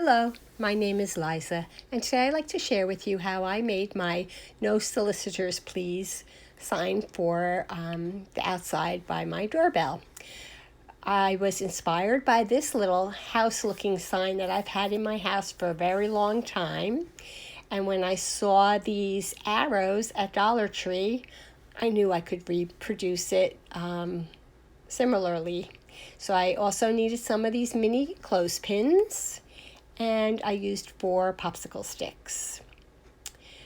Hello, my name is Liza, and today I'd like to share with you how I made my No Solicitors Please sign for the outside by my doorbell. I was inspired by this little house-looking sign that I've had in my house for a very long time, and when I saw these arrows at DollarTree, I knew I could reproduce it similarly. So I also needed some of these mini clothespins, and I used 4 popsicle sticks.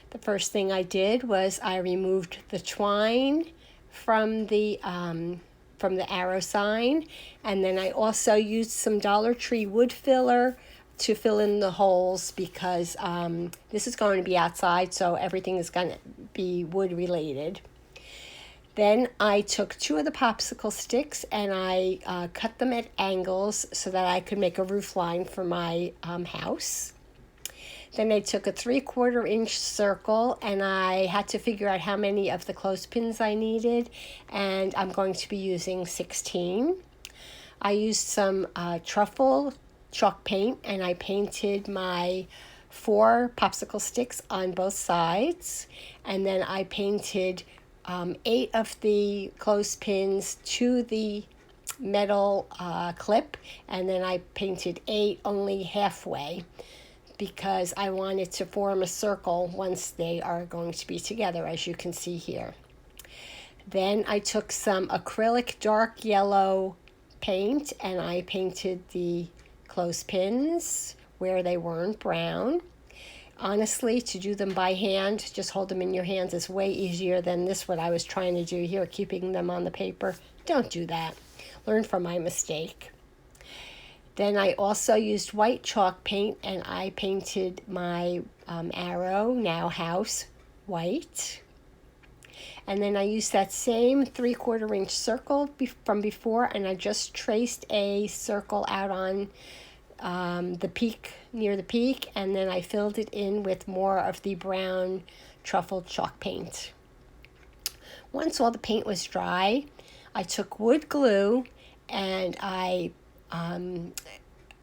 The first thing I did was I removed the twine from the arrow sign, and then I also used some DollarTree wood filler to fill in the holes because this is going to be outside, so everything is going to be wood related. Then I took 2 of the popsicle sticks and I cut them at angles so that I could make a roof line for my house. Then I took a 3/4 inch circle and I had to figure out how many of the clothespins I needed, and I'm going to be using 16. I used some truffle chalk paint and I painted my 4 popsicle sticks on both sides, and then I painted 8 of the clothespins to the metal clip, and then I painted 8 only halfway because I wanted to form a circle once they are going to be together, as you can see here. Then I took some acrylic dark yellow paint and I painted the clothespins where they weren't brown. Honestly, to do them by hand, just hold them in your hands, is way easier than this, what I was trying to do here, keeping them on the paper. Don't do that. Learn from my mistake. Then I also used white chalk paint and I painted my arrow, now house, white. And then I used that same 3/4 inch circle from before, and I just traced a circle out on the peak, near the peak, and then I filled it in with more of the brown truffle chalk paint. Once all the paint was dry, I took wood glue and I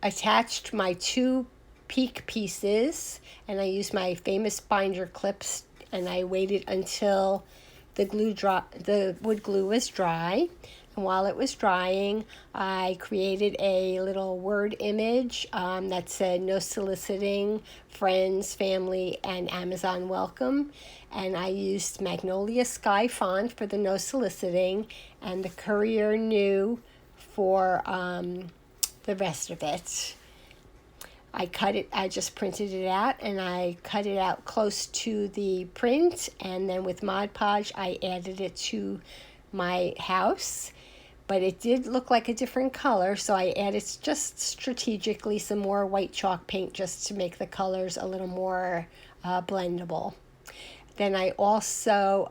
attached my 2 peak pieces, and I used my famous binder clips, and I waited until the wood glue was dry. And while it was drying, I created a little word image that said "No soliciting, friends, family, and Amazon welcome." And I used Magnolia Sky font for the no soliciting, and the Courier New for the rest of it. I just printed it out and I cut it out close to the print, and then with Mod Podge I added it to my house. But it did look like a different color, so I added just strategically some more white chalk paint just to make the colors a little more blendable. Then I also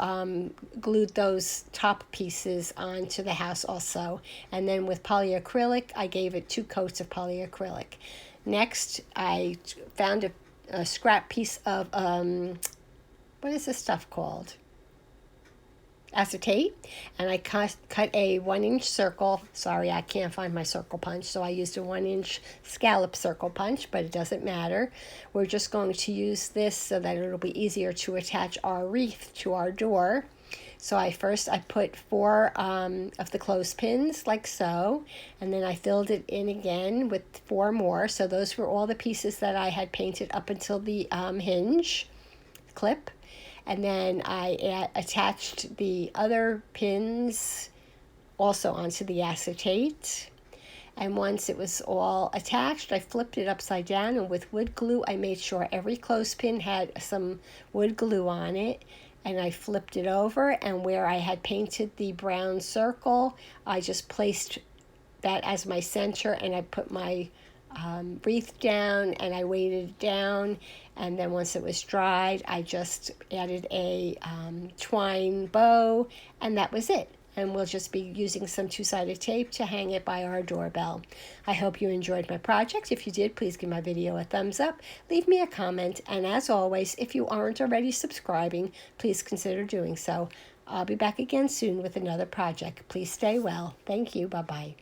glued those top pieces onto the house also. And then with polyacrylic, I gave it 2 coats of polyacrylic. Next, I found a scrap piece of, what is this stuff called? Acetate, and I cut a 1-inch circle. Sorry, I can't find my circle punch, so I used a 1-inch scallop circle punch, but it doesn't matter. We're just going to use this so that it'll be easier to attach our wreath to our door. So I put 4 of the clothespins like so, and then I filled it in again with 4 more. So those were all the pieces that I had painted up until the hinge clip. And then I attached the other pins also onto the acetate. And once it was all attached, I flipped it upside down, and with wood glue, I made sure every clothespin had some wood glue on it. And I flipped it over, and where I had painted the brown circle, I just placed that as my center, and I put my wreath down and I weighted it down, and then once it was dried I just added a twine bow, and that was it. And we'll just be using some 2-sided tape to hang it by our doorbell. I hope you enjoyed my project. If you did, please give my video a thumbs up, leave me a comment, and as always, if you aren't already subscribing, please consider doing so. I'll be back again soon with another project. Please stay well. Thank you. Bye-bye.